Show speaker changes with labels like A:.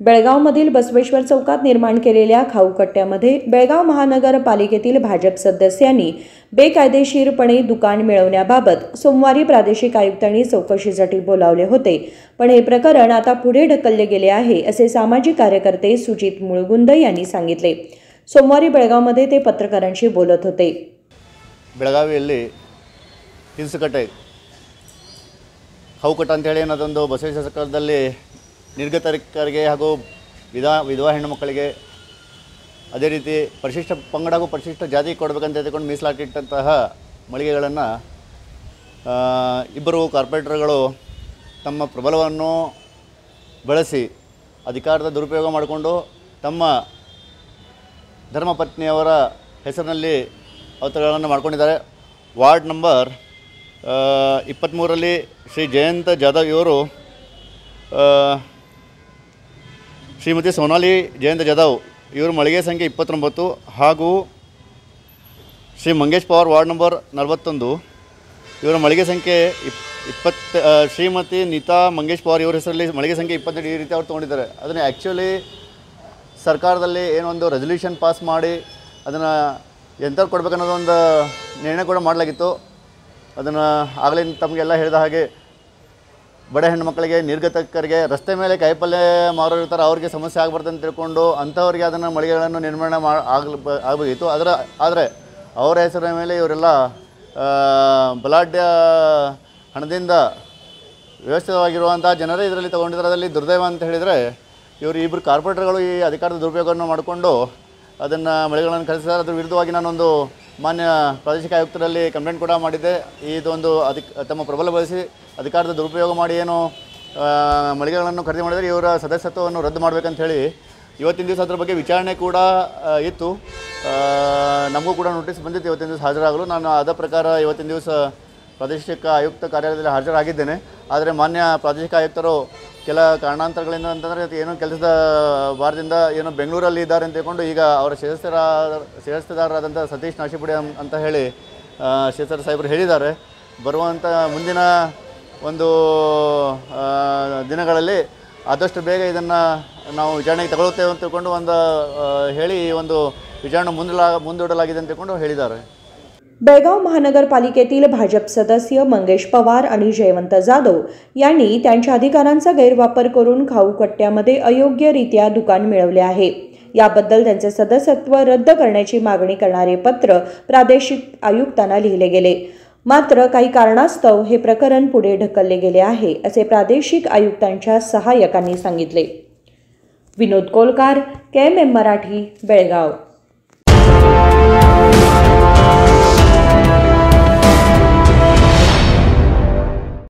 A: बेळगावमधील बसवेश्वर चौकात निर्माण केलेल्या खाऊकट्ट्यामध्ये बेळगाव महानगरपालिकेतील भाजप सदस्यांनी बेकायदेशीरपणे दुकान मिळवण्याबाबत सोमवारी प्रादेशिक आयुक्तांनी चौकशीसाठी बोलावले होते, पण हे प्रकरण आता पुढे ढकलले गेले आहे असे सामाजिक कार्यकर्ते सुजित मुळगुंद यांनी सांगितले। सोमवारी बेळगावमध्ये ते पत्रकारांशी बोलत होते।
B: ಬೆಳಗಾವಿಯಲ್ಲಿ ಹಿಲ್ಸ್ಕಟ್ಟೆ ಖಾವುಕಟ್ಟ ಅಂತೇಳಿ ಅನ್ನೋದೊಂದು ಬಸವೇಶ್ವರ ಸರ್ಕಾರದಲ್ಲಿ ನಿರ್ಗತಿಕರಿಗೆ ಹಾಗೂ ವಿಧವಾ ಹೆಣ್ಣು ಮಕ್ಕಳಿಗೆ ಅದೇ ರೀತಿ ಪರಿಶಿಷ್ಟ ಪಂಗಡ ಹಾಗೂ ಪರಿಶಿಷ್ಟ ಜಾತಿ ಕೊಡಬೇಕಂತ ಹೇಳಿಕೊಂಡು ಮೀಸಲಾಟಿಟ್ಟಂತಹ ಮಳಿಗೆಗಳನ್ನು ಇಬ್ಬರು ಕಾರ್ಪೊರೇಟರ್ಗಳು ತಮ್ಮ ಪ್ರಬಲವನ್ನು ಬಳಸಿ ಅಧಿಕಾರದ ದುರುಪಯೋಗ ಮಾಡಿಕೊಂಡು ತಮ್ಮ ಧರ್ಮಪತ್ನಿಯವರ ಹೆಸರಿನಲ್ಲಿ ಅವತರಣಗಳನ್ನು ಮಾಡ್ಕೊಂಡಿದ್ದಾರೆ। ವಾರ್ಡ್ ನಂಬರ್ 23ರಲ್ಲಿ ಶ್ರೀ ಜಯಂತ ಜಾಧವ್ ಇವರು ಶ್ರೀಮತಿ ಸೋನಾಲಿ ಜಯಂತ ಜಾಧವ್ ಇವರು ಮಳಿಗೆ ಸಂಖ್ಯೆ 29 ಹಾಗೂ ಶ್ರೀ ಮಂಗೇಶ್ ಪವಾರ್ ವಾರ್ಡ್ ನಂಬರ್ 41 ಇವರ ಮಳಿಗೆ ಸಂಖ್ಯೆ 20 ಶ್ರೀಮತಿ ನೀತಾ ಮಂಗೇಶ್ ಪವಾರ್ ಇವರ ಹೆಸರಲ್ಲಿ ಮಳಿಗೆ ಸಂಖ್ಯೆ 22 ಈ ರೀತಿ ಅವರು ತೊಗೊಂಡಿದ್ದಾರೆ। ಅದನ್ನು ಆ್ಯಕ್ಚುಲಿ ಸರ್ಕಾರದಲ್ಲಿ ಏನೊಂದು ರೆಸಲ್ಯೂಷನ್ ಪಾಸ್ ಮಾಡಿ ಅದನ್ನು ಎಂಥವ್ರು ಕೊಡಬೇಕನ್ನೋದೊಂದು ನಿರ್ಣಯ ಕೂಡ ಮಾಡಲಾಗಿತ್ತು। ಅದನ್ನು ಆಗಲೇ ತಮಗೆಲ್ಲ ಹೇಳಿದ ಹಾಗೆ ಬಡ ಹೆಣ್ಣು ಮಕ್ಕಳಿಗೆ ನಿರ್ಗತಿಕರಿಗೆ ರಸ್ತೆ ಮೇಲೆ ಕಾಯಿಪಲ್ಯ ಮಾರೋರು ಇರ್ತಾರೆ, ಅವ್ರಿಗೆ ಸಮಸ್ಯೆ ಆಗಬಾರ್ದು ಅಂತ ತಿಳ್ಕೊಂಡು ಅಂಥವ್ರಿಗೆ ಅದನ್ನು ಮಳಿಗೆಗಳನ್ನು ನಿರ್ಮಾಣ ಆಗಬೇಕಿತ್ತು। ಆದರೆ ಅವರ ಹೆಸರಿನ ಮೇಲೆ ಇವರೆಲ್ಲ ಬಲಾಢ್ಯ ಹಣದಿಂದ ವ್ಯವಸ್ಥಿತವಾಗಿರುವಂಥ ಜನರೇ ಇದರಲ್ಲಿ ತೊಗೊಂಡಿದ್ದಾರೆ। ಅದರಲ್ಲಿ ದುರ್ದೈವ ಅಂತ ಹೇಳಿದರೆ ಇವರು ಇಬ್ಬರು ಕಾರ್ಪೊರೇಟರ್ಗಳು ಈ ಅಧಿಕಾರದ ದುರುಪಯೋಗವನ್ನು ಮಾಡಿಕೊಂಡು ಅದನ್ನು ಮಳಿಗೆಗಳನ್ನು ಖರೀದಿಸಿದ್ದಾರೆ। ಅದರ ವಿರುದ್ಧವಾಗಿ ನಾನೊಂದು ಮಾನ್ಯ ಪ್ರಾದೇಶಿಕ ಆಯುಕ್ತರಲ್ಲಿ ಕಂಪ್ಲೇಂಟ್ ಕೂಡ ಮಾಡಿದ್ದೆ। ಇದೊಂದು ತಮ್ಮ ಪ್ರಬಲ ಬಳಸಿ ಅಧಿಕಾರದ ದುರುಪಯೋಗ ಮಾಡಿ ಏನು ಮಳಿಗೆಗಳನ್ನು ಖರೀದಿ ಮಾಡಿದರೆ ಇವರ ಸದಸ್ಯತ್ವವನ್ನು ರದ್ದು ಮಾಡಬೇಕಂತ ಹೇಳಿ ಇವತ್ತಿನ ದಿವಸ ಅದರ ಬಗ್ಗೆ ವಿಚಾರಣೆ ಕೂಡ ಇತ್ತು। ನಮಗೂ ಕೂಡ ನೋಟಿಸ್ ಬಂದಿತ್ತು ಇವತ್ತಿನ ದಿವಸ ಹಾಜರಾಗಲು। ನಾನು ಅದ ಪ್ರಕಾರ ಇವತ್ತಿನ ದಿವಸ ಪ್ರಾದೇಶಿಕ ಆಯುಕ್ತ ಕಾರ್ಯಾಲಯದಲ್ಲಿ ಹಾಜರಾಗಿದ್ದೇನೆ। ಆದರೆ ಮಾನ್ಯ ಪ್ರಾದೇಶಿಕ ಆಯುಕ್ತರು ಕೆಲ ಕಾರಣಾಂತರಗಳಿಂದ ಅಂತಂದರೆ ಏನೋ ಕೆಲಸದ ವಾರದಿಂದ ಏನೋ ಬೆಂಗಳೂರಲ್ಲಿ ಇದ್ದಾರೆ ಅಂತ ಹೇಳ್ಕೊಂಡು ಈಗ ಅವರ ಶಿರಸ್ತೇದಾರರಾದಂಥ ಸತೀಶ್ ನಾಶಿಪುಡಿ ಅಂತ ಹೇಳಿ ಶಿರಸ್ತೇದಾರ ಸಾಹೇಬರು ಹೇಳಿದ್ದಾರೆ। ಬರುವಂಥ ಮುಂದಿನ ಒಂದು ದಿನಗಳಲ್ಲಿ ಆದಷ್ಟು ಬೇಗ ಇದನ್ನು ನಾವು ವಿಚಾರಣೆಗೆ ತಗೊಳ್ಳುತ್ತೇವೆ ಅಂತ ತಿಳ್ಕೊಂಡು ಹೇಳಿ ಒಂದು ವಿಚಾರಣೆ ಮುಂದೂಡಲಾಗಿದೆ ಅಂತ ತಿಳ್ಕೊಂಡು ಹೇಳಿದ್ದಾರೆ।
A: बेळगाव महानगरपालिकेतील भाजप सदस्य मंगेश पवार आणि जयवंत जाधव यांनी त्यांच्या अधिकारांचा गैरवापर करून खाऊकट्ट्यामध्ये अयोग्यरित्या दुकान मिळवले आहे। याबद्दल त्यांचे सदस्यत्व रद्द करण्याची मागणी करणारे पत्र प्रादेशिक आयुक्तांना लिहिले गेले, मात्र काही कारणास्तव हे प्रकरण पुढे ढकलले गेले आहे असे प्रादेशिक आयुक्तांच्या सहाय्यकांनी सांगितले। विनोद कोलकार, KMM मराठी, बेळगाव।